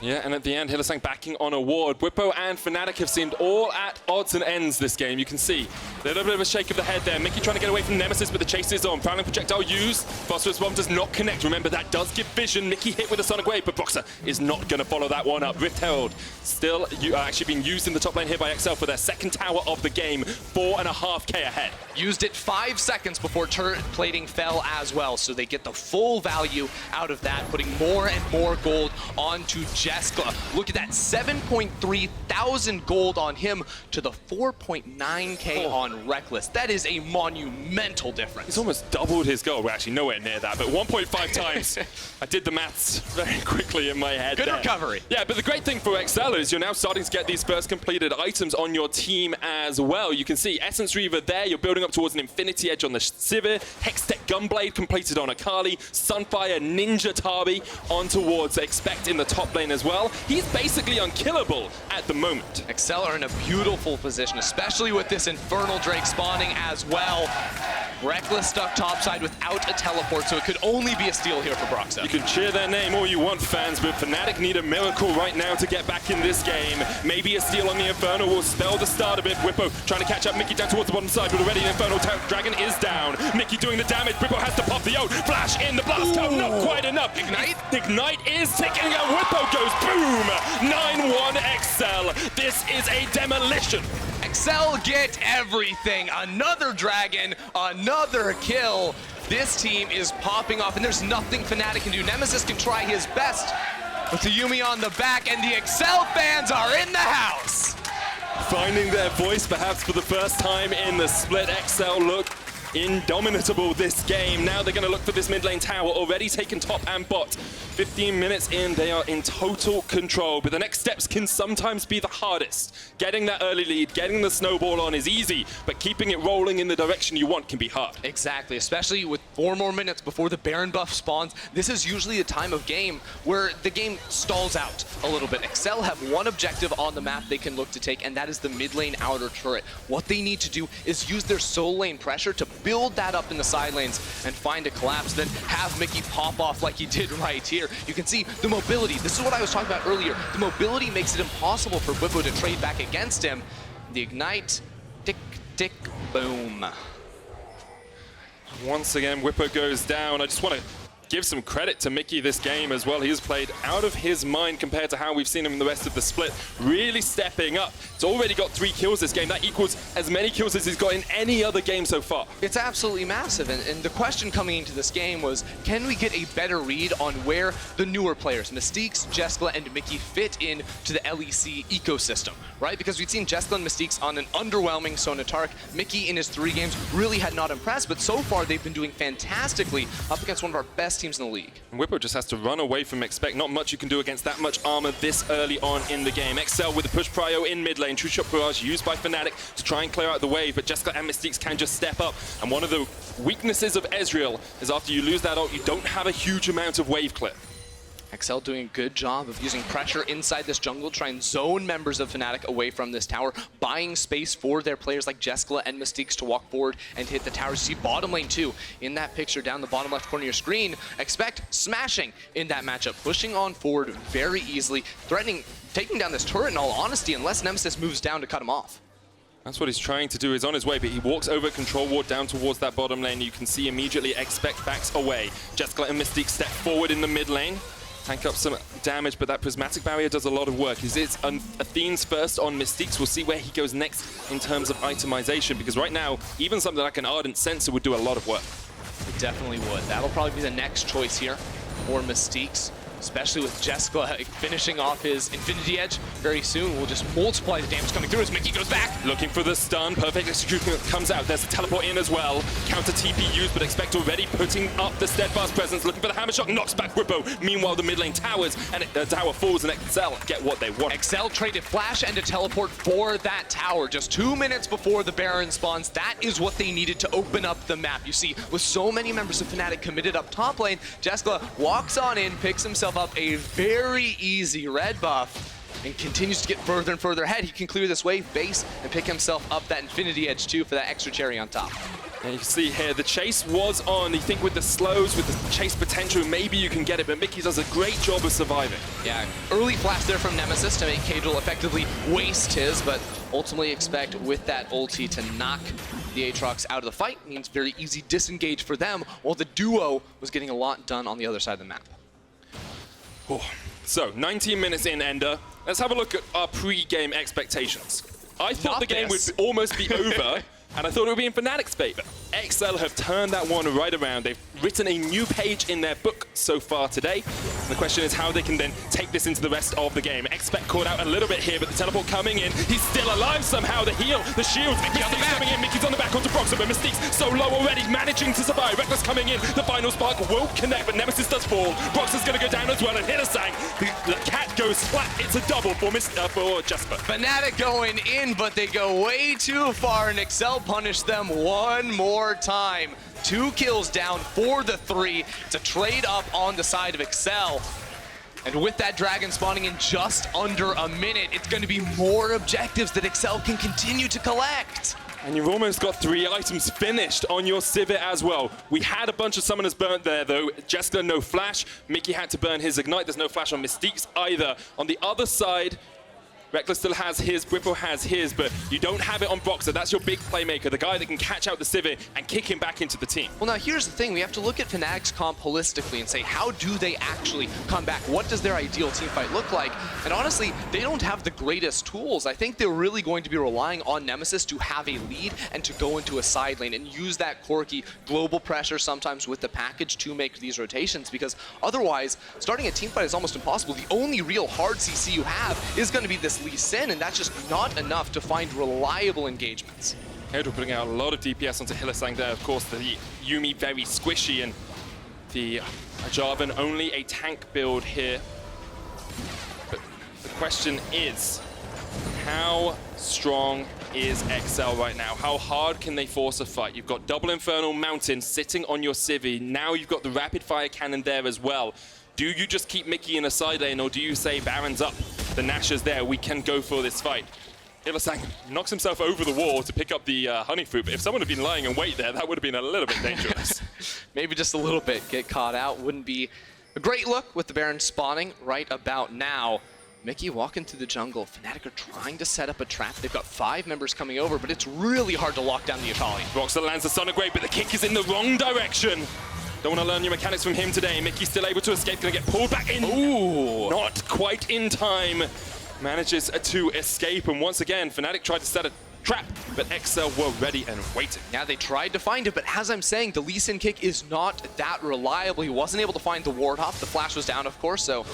Yeah, and at the end, Hylissang backing on a ward. Bwipo and Fnatic have seemed all at odds and ends this game. You can see a little bit of a shake of the head there. Mickey trying to get away from Nemesis, but the chase is on. Prowling projectile used. Phosphorus bomb does not connect. Remember, that does give vision. Mickey hit with a Sonic Wave, but Broxah is not going to follow that one up. Rift Herald still actually being used in the top lane here by exeL for their second tower of the game. 4.5k ahead. Used it 5 seconds before turret plating fell as well, so they get the full value out of that, putting more and more gold onto Jeskla. Look at that, 7.3 thousand gold on him to the 4.9k on Rekkles. That is a monumental difference. He's almost doubled his goal. We're actually nowhere near that, but 1.5 times. I did the maths very quickly in my head. Good recovery. Yeah, but the great thing for exeL is you're now starting to get these first completed items on your team as well. You can see Essence Reaver there. You're building up towards an Infinity Edge on the Sivir. Hextech Gunblade completed on Akali. Sunfire Ninja Tabi on towards exeL in the top lane as well. He's basically unkillable at the moment. exeL are in a beautiful position, especially with this Infernal Drake spawning as well. Rekkles stuck topside without a teleport, so it could only be a steal here for Broxah. You can cheer their name all you want, fans, but Fnatic need a miracle right now to get back in this game. Maybe a steal on the Infernal will spell the start of it. Bwipo trying to catch up Mickey down towards the bottom side, but already the Infernal Dragon is down. Mickey doing the damage. Bwipo has to pop the ult. Flash in the blast cone, not quite enough. Ignite is ticking, and Bwipo goes boom! 9-1 exeL. This is a demolition. exeL get everything. Another dragon, another kill. This team is popping off, and there's nothing Fnatic can do. Nemesis can try his best with the Yuumi on the back, and the exeL fans are in the house. Finding their voice perhaps for the first time in the split. exeL look indomitable this game. Now they're going to look for this mid lane tower, already taken top and bot. 15 minutes in, they are in total control, but the next steps can sometimes be the hardest. Getting that early lead, getting the snowball on is easy, but keeping it rolling in the direction you want can be hard. Exactly, especially with 4 more minutes before the Baron buff spawns. This is usually a time of game where the game stalls out a little bit. exeL have one objective on the map they can look to take, and that is the mid lane outer turret. What they need to do is use their soul lane pressure to build that up in the side lanes and find a collapse, then have Mickey pop off like he did right here. You can see the mobility. This is what I was talking about earlier. The mobility makes it impossible for Bwipo to trade back against him. The ignite, tick, tick, boom. Once again, Bwipo goes down. I just want to give some credit to Mickey this game as well. He has played out of his mind compared to how we've seen him in the rest of the split. Really stepping up. He's already got 3 kills this game. That equals as many kills as he's got in any other game so far. It's absolutely massive. And the question coming into this game was, can we get a better read on where the newer players, Mystiques, Jeskla, and Mickey fit in to the LEC ecosystem, right? Because we've seen Jeskla and Mystiques on an underwhelming Sonatark. Mickey in his 3 games really had not impressed, but so far they've been doing fantastically up against one of our best teams in the league. And Bwipo just has to run away from exceL. Not much you can do against that much armor this early on in the game. exceL with the push prio in mid lane. True Shot Barrage used by Fnatic to try and clear out the wave, but Jeskla and Mystiques can just step up. And one of the weaknesses of Ezreal is after you lose that ult, you don't have a huge amount of wave clear. exceL doing a good job of using pressure inside this jungle, try and zone members of Fnatic away from this tower, buying space for their players like Jeskla and Mystiques to walk forward and hit the towers. See bottom lane too, in that picture down the bottom left corner of your screen. exceL smashing in that matchup, pushing on forward very easily, threatening, taking down this turret in all honesty, unless Nemesis moves down to cut him off. That's what he's trying to do. He's on his way, but he walks over control ward down towards that bottom lane. You can see immediately exceL backs away. Jeskla and Mystiques step forward in the mid lane. Tank up some damage, but that prismatic barrier does a lot of work. It's Athene's first on Mystiques. We'll see where he goes next in terms of itemization, because right now, even something like an Ardent Sensor would do a lot of work. It definitely would. That'll probably be the next choice here for Mystiques, especially with Jeskla finishing off his Infinity Edge very soon. We'll just multiply the damage coming through as Mickey goes back. Looking for the stun. Perfect execution comes out. There's a teleport in as well. Counter TP used, but exceL already putting up the steadfast presence. Looking for the hammer shot. Knocks back Bwipo. Meanwhile, the mid lane towers, and the tower falls, and exceL get what they want. exceL traded flash and a teleport for that tower just 2 minutes before the Baron spawns. That is what they needed to open up the map. You see, with so many members of Fnatic committed up top lane, Jeskla walks on in, picks himself up a very easy red buff, and continues to get further and further ahead. He can clear this wave base and pick himself up that Infinity Edge too for that extra cherry on top. And you can see here, the chase was on. You think with the slows, with the chase potential, maybe you can get it, but Mickey does a great job of surviving. Yeah, early flash there from Nemesis to make Caedral effectively waste his, but ultimately expect with that ulti to knock the Aatrox out of the fight. Means very easy disengage for them, while the duo was getting a lot done on the other side of the map. Oh. So, 19 minutes in, Ender. Let's have a look at our pre-game expectations. I thought the game would almost be over, and I thought it would be in Fnatic's favor. exceL have turned that one right around. They've written a new page in their book so far today. The question is how they can then take this into the rest of the game. exceL caught out a little bit here, but the teleport coming in. He's still alive somehow. The heal, the shield. Mystiques coming in. Mickey's on the back onto Broxah, but Mystiques so low already, managing to survive. Rekkles coming in. The final spark won't connect, but Nemesis does fall. Broxah's going to go down as well, and Hylissang. The cat goes flat. It's a double for Jeskla. Fnatic going in, but they go way too far, and exceL punished them one more time. 2 kills down for the 3. It's a trade up on the side of exceL. And with that dragon spawning in just under a minute, it's going to be more objectives that exceL can continue to collect. And you've almost got 3 items finished on your Sivir as well. We had a bunch of summoners burnt there though. Jeskla no flash. Mickey had to burn his ignite. There's no flash on Mystiques either. On the other side, Rekkles still has his, Bwipo has his, but you don't have it on Broxah. That's your big playmaker, the guy that can catch out the Sivir and kick him back into the team. Well, now here's the thing. We have to look at Fnatic's comp holistically and say, how do they actually come back? What does their ideal team fight look like? And honestly, they don't have the greatest tools. I think they're really going to be relying on Nemesis to have a lead and to go into a side lane and use that Corki global pressure sometimes with the package to make these rotations, because otherwise, starting a team fight is almost impossible. The only real hard CC you have is going to be this Lee Sin, and that's just not enough to find reliable engagements. Caedral putting out a lot of DPS onto Hylissang there. Of course, the Yuumi very squishy, and the Jarvan only a tank build here. But the question is, how strong is exceL right now? How hard can they force a fight? You've got double Infernal Mountain sitting on your Sivir. Now you've got the rapid fire cannon there as well. Do you just keep Mickey in a side lane, or do you say Baron's up, the Nashor's there, we can go for this fight? Hylissang knocks himself over the wall to pick up the honey fruit, but if someone had been lying in wait there, that would have been a little bit dangerous. Maybe just a little bit. Get caught out wouldn't be a great look with the Baron spawning right about now. Mickey walking through the jungle. Fnatic are trying to set up a trap. They've got 5 members coming over, but it's really hard to lock down the Akali. Broxah lands the Sonic Wave, but the kick is in the wrong direction. Don't want to learn new mechanics from him today. Mickey's still able to escape, gonna get pulled back in. Ooh. Not quite in time. Manages to escape, and once again, Fnatic tried to set a trap, but exceL were ready and waiting. Yeah, they tried to find it, but as I'm saying, the Lee Sin kick is not that reliable. He wasn't able to find the ward off. The flash was down, of course, so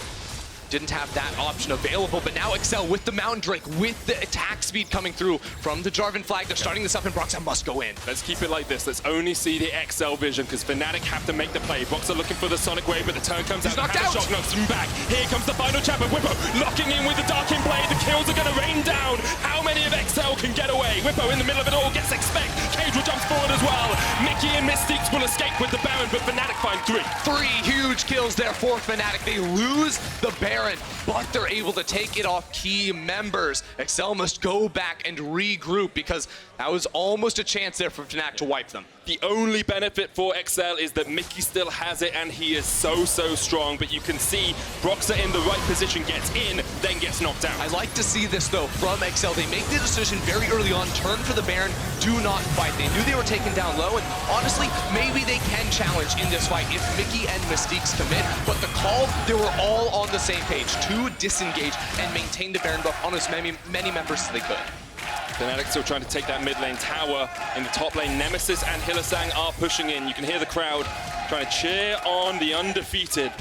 didn't have that option available, but now exceL with the Mountain Drake, with the attack speed coming through from the Jarvan flag. They're starting this up, and Broxah must go in. Let's keep it like this. Let's only see the exceL vision, because Fnatic have to make the play. Broxah looking for the Sonic Wave, but the turn comes out. Knocked out. Shock knocks him back. Here comes the final trap, and Bwipo locking in with the Dark in play. The kills are going to rain down. How many of exceL can get away? Bwipo in the middle of it all gets expect. Caedral jumps forward as well. Mickey and Mystiques will escape with the Baron, but Fnatic find 3. 3 huge kills there for Fnatic. They lose the Baron, but they're able to take it off key members. exceL must go back and regroup, because that was almost a chance there for Fnatic to wipe them. The only benefit for exceL is that Mickey still has it, and he is so strong, but you can see Broxah in the right position gets in, then gets knocked out. I like to see this, though, from exceL. They make the decision very early on, turn for the Baron, do not fight. They knew they were taken down low, and honestly, maybe they can challenge in this fight if Mickey and Mystiques commit, but the call, they were all on the same page to disengage and maintain the Baron buff on as many members as they could. Fnatic still trying to take that mid lane tower. In the top lane, Nemesis and Hylissang are pushing in. You can hear the crowd trying to cheer on the undefeated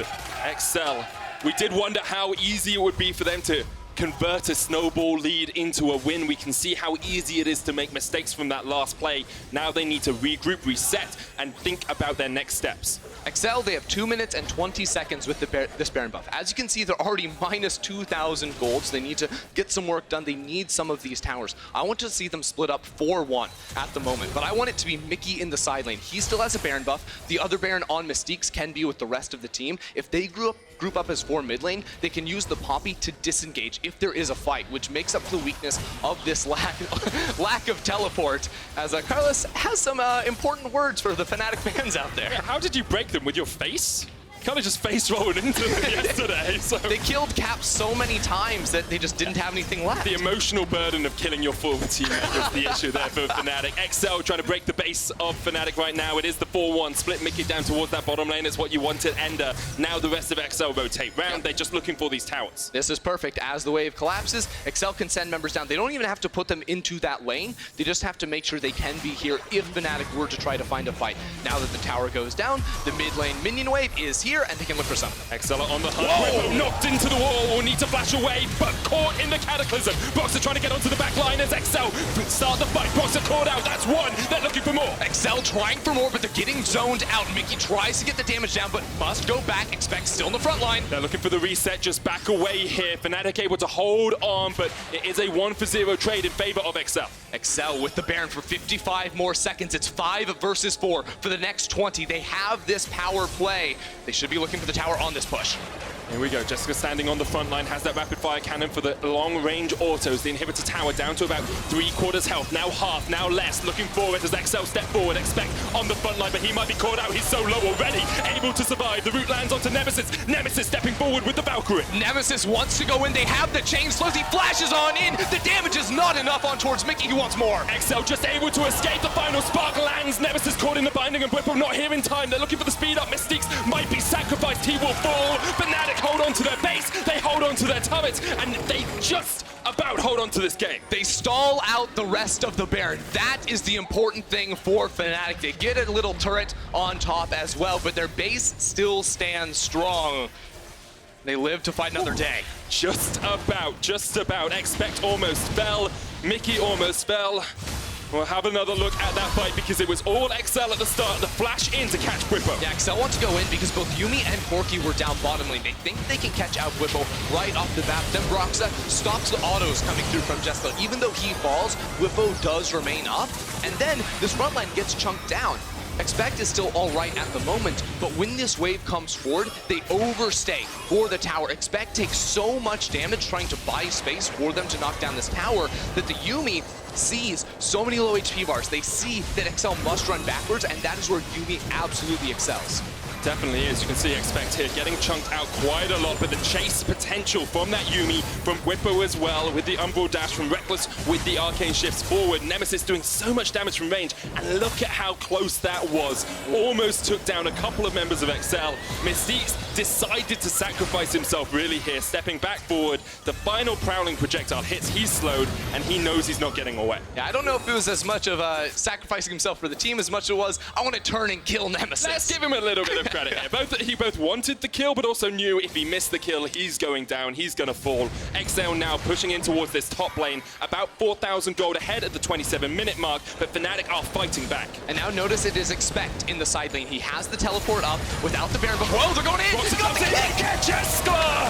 exceL. We did wonder how easy it would be for them to convert a snowball lead into a win. We can see how easy it is to make mistakes from that last play. Now they need to regroup, reset, and think about their next steps. exceL, they have 2 minutes and 20 seconds with this Baron buff. As you can see, they're already minus 2,000 gold, so they need to get some work done. They need some of these towers. I want to see them split up 4-1 at the moment, but I want it to be Mickey in the side lane. He still has a Baron buff. The other Baron on Mystiques can be with the rest of the team. If they group up as 4 mid lane, they can use the Poppy to disengage if there is a fight, which makes up for the weakness of this lack of teleport, as Carlos has some important words for the Fnatic fans out there. How did you break them? With your face? Kind of just face rolled into them yesterday. So they killed Cap so many times that they just didn't have anything left. The emotional burden of killing your full teammate was the issue there for Fnatic. exceL trying to break the base of Fnatic right now. It is the 4-1 split. Mickey down towards that bottom lane. It's what you wanted. Ender. Now the rest of exceL rotate round. Yep. They're just looking for these towers. This is perfect. As the wave collapses, exceL can send members down. They don't even have to put them into that lane. They just have to make sure they can be here if Fnatic were to try to find a fight. Now that the tower goes down, the mid lane minion wave is here, and they can look for something. exceL on the hunt. Whoa! Knocked into the wall. Will need to flash away, but caught in the cataclysm. Broxah trying to get onto the back line as exceL start the fight. Broxah caught out. That's 1. They're looking for more. exceL trying for more, but they're getting zoned out. Mickey tries to get the damage down, but must go back. exceL still in the front line. They're looking for the reset. Just back away here. Fnatic able to hold on, but it is a 1-for-0 trade in favor of exceL. exceL with the Baron for 55 more seconds. It's 5 versus 4 for the next 20. They have this power play. They should be looking for the tower on this push. Here we go. Jeskla standing on the front line, has that rapid fire cannon for the long range autos. The inhibitor tower down to about 3/4 health. Now half, now less. Looking forward as exceL step forward. Expect on the front line, but he might be caught out. He's so low already. Able to survive. The root lands onto Nemesis. Nemesis stepping forward with the Valkyrie. Nemesis wants to go in. They have the chain slows. He flashes on in. The damage is not enough on towards Mickey. He wants more. exceL just able to escape. The final spark lands. Nemesis caught in the binding, and Bwipo not here in time. They're looking for the speed up. Mystiques might be sacrificed. He will fall. Fnatic hold on to their base. They hold on to their turrets, and they just about hold on to this game. They stall out the rest of the Baron. That is the important thing for Fnatic. They get a little turret on top as well, but their base still stands strong. They live to fight another day. Just about. Expect almost fell. Mickey almost fell. We'll have another look at that fight, because it was all exceL at the start. The flash in to catch Bwipo. Yeah, exceL wants to go in because both Yuumi and Corki were down bottom lane. They think they can catch out Bwipo right off the bat. Then Broxah stops the autos coming through from Jeskla. Even though he falls, Bwipo does remain up. And then this front line gets chunked down. exceL is still all right at the moment, but when this wave comes forward, they overstay for the tower. exceL takes so much damage trying to buy space for them to knock down this tower that the Yuumi sees so many low HP bars. They see that exceL must run backwards, and that is where Yuumi absolutely excels. Definitely is. You can see Expect here getting chunked out quite a lot, but the chase potential from that Yuumi, from Bwipo as well, with the Umbral dash, from Rekkles with the arcane shifts forward. Nemesis doing so much damage from range, and look at how close that was. Almost took down a couple of members of exceL. Mystiques decided to sacrifice himself really here, stepping back forward. The final prowling projectile hits, he's slowed, and he knows he's not getting away. Yeah, I don't know if it was as much of sacrificing himself for the team as much as it was, I want to turn and kill Nemesis. Let's give him a little bit of credit here. He both wanted the kill, but also knew if he missed the kill, he's going down, he's going to fall. exceL now pushing in towards this top lane, about 4,000 gold ahead at the 27-minute mark, but Fnatic are fighting back. And now notice it is Expect in the side lane. He has the teleport up without the Baron, but whoa, they're going in! Broxah He's got the kick! Jeskla!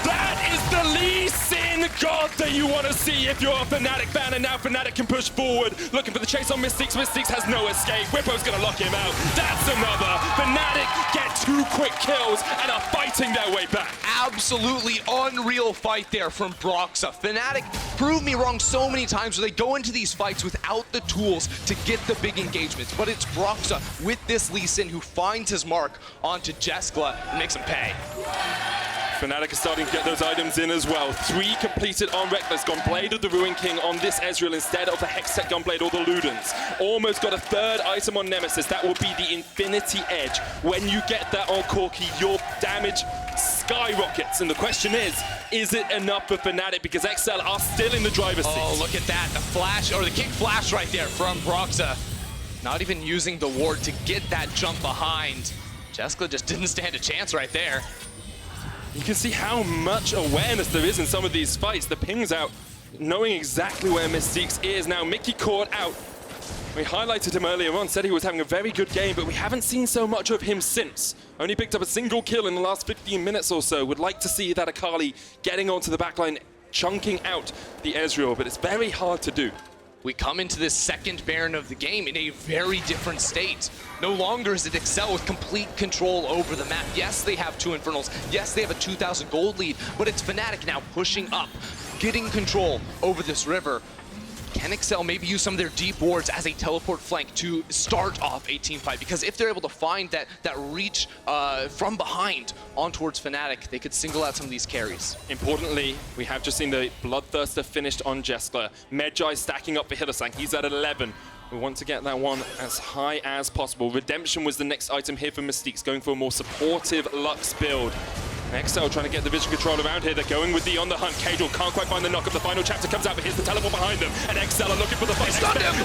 That is the Lee Sin God that you want to see if you're a Fnatic fan, and now Fnatic can push forward, looking for the chase on Mystiques. Mystiques has no escape. Bwipo's going to lock him out. That's another. Fnatic get 2 quick kills and are fighting their way back. Absolutely unreal fight there from Broxah. Fnatic proved me wrong so many times where they go into these fights without the tools to get the big engagements, but it's Broxah with this Lee Sin who finds his mark onto Jeskla and makes him pay. Fnatic is starting to get those items in as well. 3 completed on Rekkles, gone Blade of the Ruined King on this Ezreal instead of the Hextech Gunblade or the Ludens. Almost got a 3rd item on Nemesis. That will be the Infinity Edge. When you get that on Corki, your damage skyrockets. And the question is it enough for Fnatic? Because exceL are still in the driver's seat. Oh, look at that. The flash, or the kick flash right there from Broxah. Not even using the ward to get that jump behind. Jeskla just didn't stand a chance right there. You can see how much awareness there is in some of these fights. The ping's out, knowing exactly where Mystiques is. Now, Mickey caught out. We highlighted him earlier on, said he was having a very good game, but we haven't seen so much of him since. Only picked up a single kill in the last 15 minutes or so. Would like to see that Akali getting onto the backline, chunking out the Ezreal, but it's very hard to do. We come into this second Baron of the game in a very different state. No longer is it exceL with complete control over the map. Yes, they have 2 Infernals. Yes, they have a 2,000 gold lead, but it's Fnatic now pushing up, getting control over this river. Can exceL maybe use some of their deep wards as a teleport flank to start off a team fight? Because if they're able to find that reach from behind on towards Fnatic, they could single out some of these carries. Importantly, we have just seen the Bloodthirster finished on Jeskla. Medjai stacking up for Hylissang. He's at 11. We want to get that one as high as possible. Redemption was the next item here for Mystiques, going for a more supportive Lux build. exceL trying to get the vision control around here. They're going with the on the hunt. Caedral can't quite find the knock-up. The final chapter comes out, but here's the teleport behind them. And exceL are looking for the fight.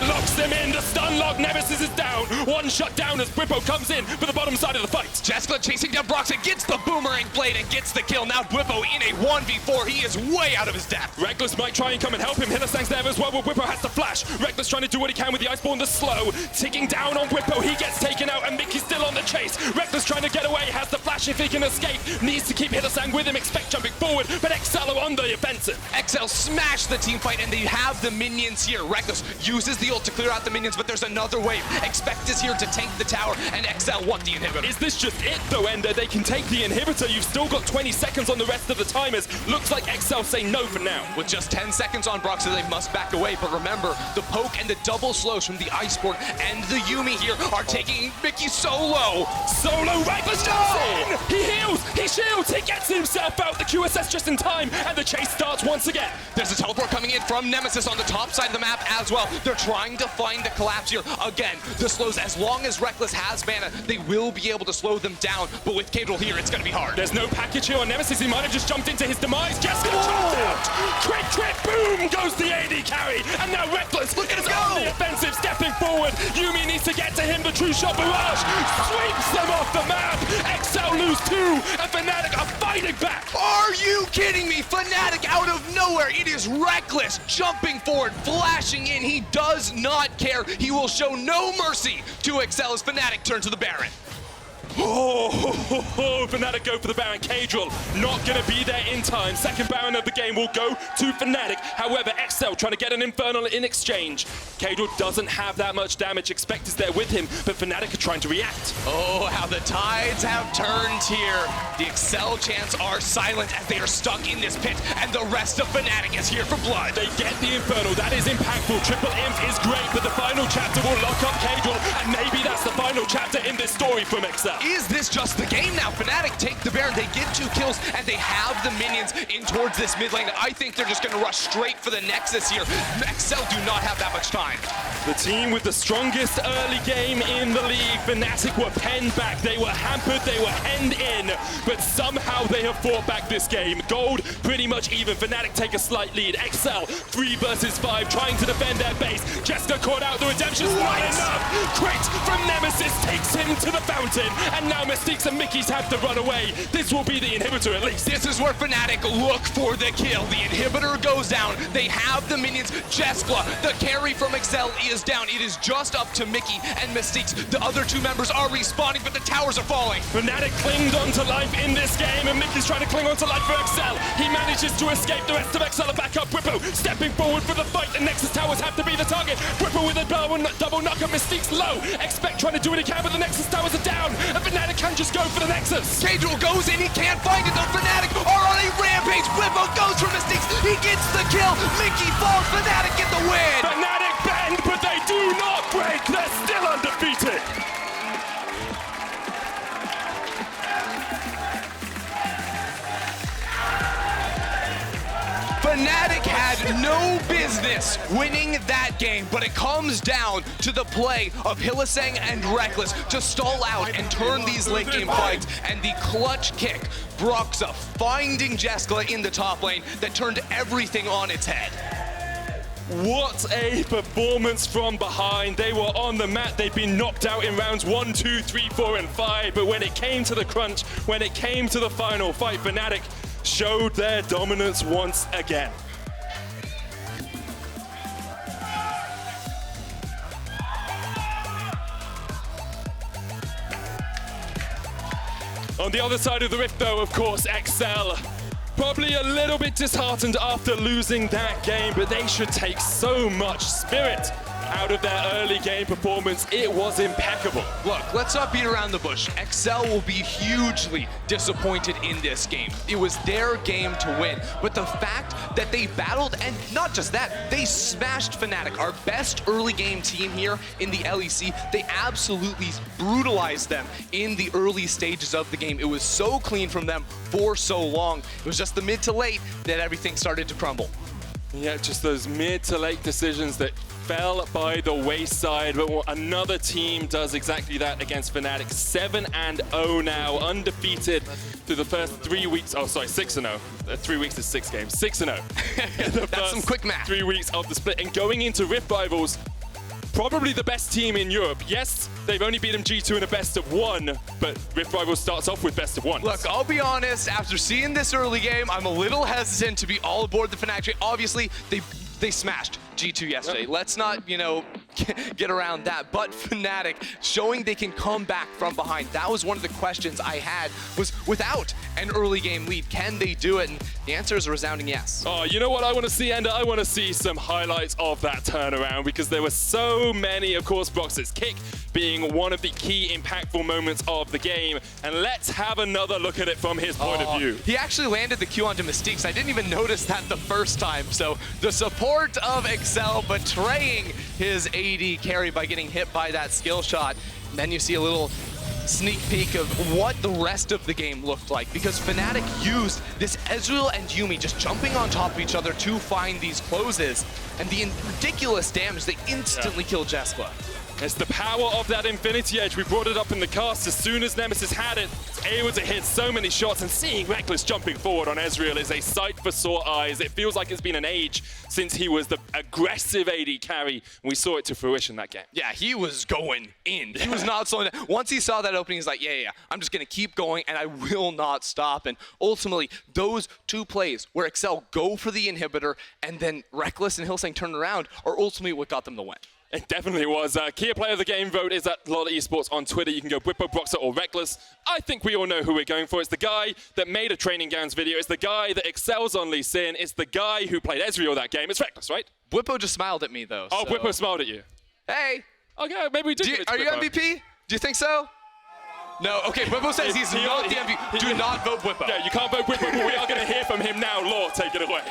Locks them in. The stun lock. Nemesis is down. One shot down as Bwipo comes in for the bottom side of the fight. Jeskla chasing down Broxah, gets the boomerang blade and gets the kill. Now Bwipo in a 1v4. He is way out of his depth. Rekkles might try and come and help him. Hylissang's there as well, but Bwipo has to flash. Rekkles trying to do what he can with the Iceborne, the slow. Ticking down on Bwipo. He gets taken out, and Mickey's still on the chase. Rekkles trying to get away. Has the flash if he can escape. Needs to keep Hylissang with him. Expect jumping forward, but exceL are on the offensive. exceL smash the team fight, and they have the minions here. Rekkles uses the ult to clear out the minions, but there's another wave. Expect is here to tank the tower, and exceL want the inhibitor. Is this just it, though, Ender? They can take the inhibitor. You've still got 20 seconds on the rest of the timers. Looks like exceL say no for now. With just 10 seconds on Broxah, they must back away, but remember, the poke and the double slows from the Iceborne and the Yuumi here are taking Mickey solo. Rekkles jumps in! He heals! He shields! He gets himself out! The QSS just in time, and the chase starts once again. There's a teleport coming in from Nemesis on the top side of the map as well. They're trying to find the collapse here. Again, the slows, as long as Rekkles has mana, they will be able to slow them down, but with Caedral here, it's gonna be hard. There's no package here on Nemesis. He might have just jumped into his demise. Jeskla jumped out! Quick, boom goes the AD carry, and now Rekkles is on the offensive, stepping forward. Yuumi needs to get to him. The true shot barrage sweeps them off the map. exceL lose 2, and Fnatic are fighting back. Are you kidding me? Fnatic out of nowhere. It is Rekkles jumping forward, flashing in. He does not care. He will show no mercy to exceL as Fnatic turn to the Baron. Fnatic go for the Baron. Caedral not going to be there in time. Second Baron of the game will go to Fnatic. However, exceL trying to get an Infernal in exchange. Caedral doesn't have that much damage. Expect is there with him, but Fnatic are trying to react. Oh, how the tides have turned here. The exceL chants are silent as they are stuck in this pit, and the rest of Fnatic is here for blood. They get the Infernal. That is impactful. Triple Imp is great, but the final chapter will lock up Caedral, and maybe that's the final chapter in this story from exceL. Is this just the game now? Fnatic take the Baron, they get 2 kills, and they have the minions in towards this mid lane. I think they're just going to rush straight for the Nexus here. exceL do not have that much time. The team with the strongest early game in the league, Fnatic were penned back. They were hampered, they were hemmed in, but somehow they have fought back this game. Gold pretty much even. Fnatic take a slight lead. exceL 3 versus 5, trying to defend their base. Jeskla caught out, the redemption's not enough. Crit from Nemesis takes him to the fountain, and now Mystiques and Mickey's have to run away. This will be the inhibitor at least. This is where Fnatic look for the kill. The inhibitor goes down. They have the minions. Jeskla, the carry from exceL, is down. It is just up to Mickey and Mystiques. The other 2 members are respawning, but the towers are falling. Fnatic clinged onto life in this game, and Mickey's trying to cling onto life for exceL. He manages to escape. The rest of exceL are back up. Bwipo stepping forward for the fight. The Nexus towers have to be the target. Bwipo with a double knock, and Mystiques low. exceL trying to do what he can, but the Nexus towers are down, and Fnatic can just go for the Nexus. Caedral goes in, he can't find it though. Fnatic are on a rampage. Bwipo goes for Mystiques. He gets the kill. Mickey falls. Fnatic get the win. Fnatic bend, but they do not break. They're still undefeated. Fnatic had no business winning that game, but it comes down to the play of Hylissang and Rekkles to stall out and turn these late game fights, and the clutch kick, Broxah finding Jeskla in the top lane that turned everything on its head. What a performance from behind. They were on the mat. They'd been knocked out in rounds 1, 2, 3, 4, and 5. But when it came to the crunch, when it came to the final fight, Fnatic showed their dominance once again. On the other side of the rift, though, of course, exceL. Probably a little bit disheartened after losing that game, but they should take so much spirit out of their early game performance. It was impeccable. Look, let's not beat around the bush. exceL will be hugely disappointed in this game. It was their game to win, but the fact that they battled, and not just that, they smashed Fnatic, our best early game team here in the LEC. They absolutely brutalized them in the early stages of the game. It was so clean from them for so long. It was just the mid to late that everything started to crumble. Yeah, just those mid to late decisions that fell by the wayside, but another team does exactly that against Fnatic. 7-0 now, undefeated through the first 3 weeks. Oh, sorry, 6-0. 3 weeks is 6 games. 6-0. That's some quick math. 3 weeks of the split, and going into Rift Rivals, probably the best team in Europe. Yes, they've only beaten G2 in a best of 1, but Rift Rivals starts off with best of 1. Look, I'll be honest, after seeing this early game, I'm a little hesitant to be all aboard the Fnatic train. Obviously, they smashed G2 yesterday. Let's not, you know, get around that. But Fnatic showing they can come back from behind. That was one of the questions I had, was without an early game lead, can they do it? And the answer is a resounding yes. Oh, you know what I want to see, Ender? I want to see some highlights of that turnaround, because there were so many. Of course, Broxah's kick being one of the key impactful moments of the game. And let's have another look at it from his point of view. He actually landed the Q onto Mystiques. I didn't even notice that the first time. So the support of exceL betraying his AD carry by getting hit by that skill shot. And then you see a little sneak peek of what the rest of the game looked like, because Fnatic used this Ezreal and Yuumi just jumping on top of each other to find these closes, and the ridiculous damage, they instantly kill Jeskla. It's the power of that Infinity Edge. We brought it up in the cast. As soon as Nemesis had it, able to hit so many shots, and seeing Rekkles jumping forward on Ezreal is a sight for sore eyes. It feels like it's been an age since he was the aggressive AD carry, and we saw it to fruition that game. Yeah, he was going in. He was not slowing down. Once he saw that opening, he's like, yeah, I'm just going to keep going, and I will not stop. And ultimately, those 2 plays where exceL go for the inhibitor, and then Rekkles and Hylissang turn around, are ultimately what got them the win. It definitely was. Key player of the game vote is at Laure Esports on Twitter. You can go Bwipo, Broxah, or Rekkles. I think we all know who we're going for. It's the guy that made a training gowns video. It's the guy that excels on Lee Sin. It's the guy who played Ezreal that game. It's Rekkles, right? Bwipo just smiled at me, though. Oh, so. Bwipo smiled at you. Hey. Okay, maybe we did. Are you MVP? Do you think so? No. Okay, Bwipo says he's not the MVP. Do not vote Bwipo. Yeah, you can't vote Bwipo, but we are going to hear from him now. Laure, take it away.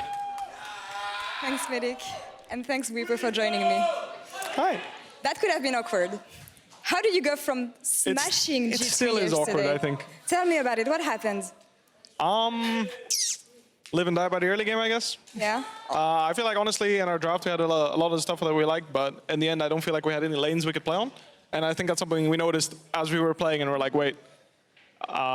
Thanks, Medic. And thanks, Bwipo, for joining me. Hi. That could have been awkward. How do you go from smashing It G3 still is awkward, yesterday? I think. Tell me about it. What happened? Live and die by the early game, I guess. Yeah. I feel like, honestly, in our draft, we had a lot of the stuff that we liked, but in the end, I don't feel like we had any lanes we could play on. And I think that's something we noticed as we were playing, and we're like, wait,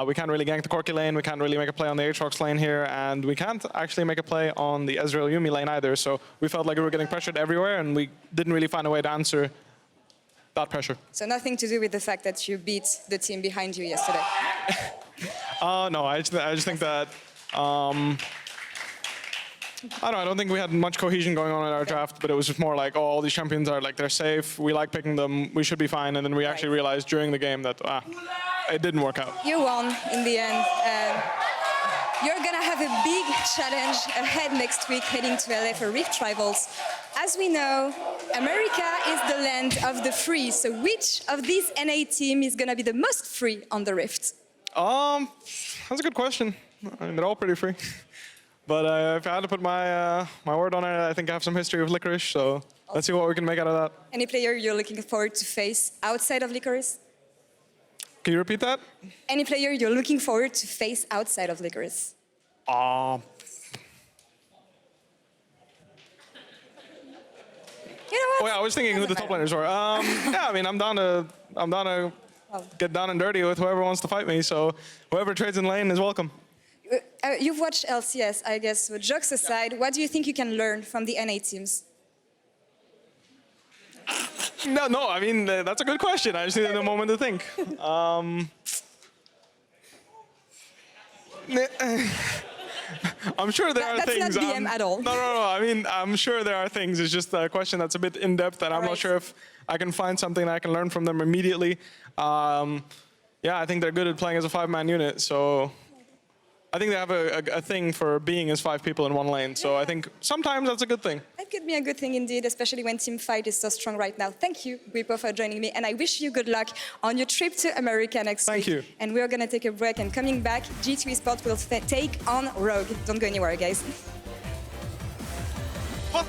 we can't really gank the Corki lane, we can't really make a play on the Aatrox lane here, and we can't actually make a play on the Ezreal Yuumi lane either. So we felt like we were getting pressured everywhere, and we didn't really find a way to answer that pressure. So nothing to do with the fact that you beat the team behind you yesterday? No, I just think that I don't think we had much cohesion going on in our draft, but it was just more like, oh, all these champions are like, they're safe, we like picking them, we should be fine, and then we actually realized during the game that it didn't work out. You won in the end. You're gonna have a big challenge ahead next week heading to LA for Rift Rivals. As we know, America is the land of the free, so which of these NA team is gonna be the most free on the Rift? That's a good question. I mean, they're all pretty free. But if I had to put my word on it, I think I have some history with Licorice, so let's see what we can make out of that. Any player you're looking forward to face outside of Licorice? Can you repeat that? Any player you're looking forward to face outside of Licorice? You know what? Oh yeah, I was thinking who the top laners were. Yeah, I mean, I'm down to get down and dirty with whoever wants to fight me. So whoever trades in lane is welcome. You've watched LCS, I guess. So jokes aside, what do you think you can learn from the NA teams? No, I mean, that's a good question. I just needed a moment to think. I'm sure there are things. That's not BM at all. No. I mean, I'm sure there are things. It's just a question that's a bit in-depth, and I'm not sure if I can find something that I can learn from them immediately. Yeah, I think they're good at playing as a 5-man unit, so I think they have a thing for being as 5 people in one lane. So I think sometimes that's a good thing. That could be a good thing indeed, especially when team fight is so strong right now. Thank you, Bwipo, for joining me, and I wish you good luck on your trip to America next week. Thank you. And we're gonna take a break, and coming back, G2 Esports will take on Rogue. Don't go anywhere, guys. What?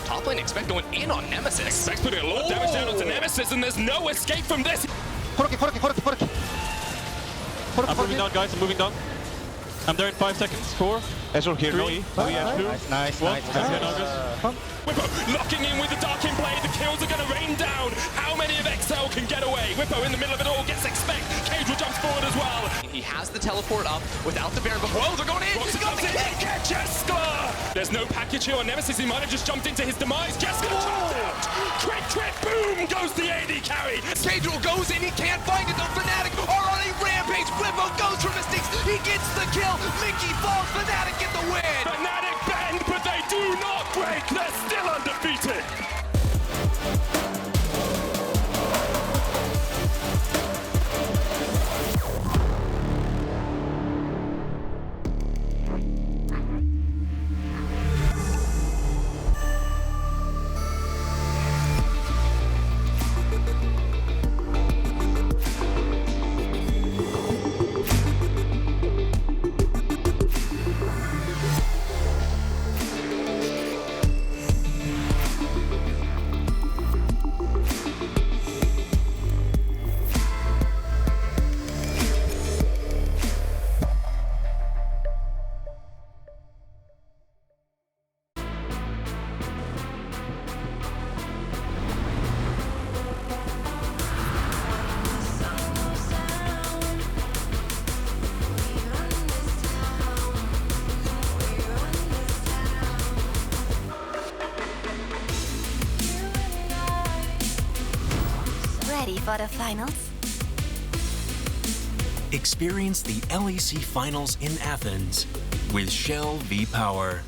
Top lane expect going in on Nemesis. Expect putting a lot of damage down onto Nemesis, and there's no escape from this. Corki. I'm moving down, guys. I'm moving down. I'm there in 5 seconds. 4. Ezreal here, 3. no E. No E, Nice. Bwipo locking in with the Dark in play. The kills are going to rain down. How many of exceL can get away? Bwipo in the middle of it all gets expect. Caedral jumps forward as well. He has the teleport up without the Baron, but whoa, they're going in! Broxah comes in. Get Jeskla! There's no package here on Nemesis. He might have just jumped into his demise. Jeskla jumped out. Quick, boom goes the AD carry. Caedral goes in, he can't find it, the Fnatic are on a rampage. Bwipo goes for Mystiques, he gets the kill. Mickey falls, Fnatic get the win. Fnatic bend, but they do not break. They're still undefeated. Ready for the finals? Experience the LEC Finals in Athens with Shell V-Power.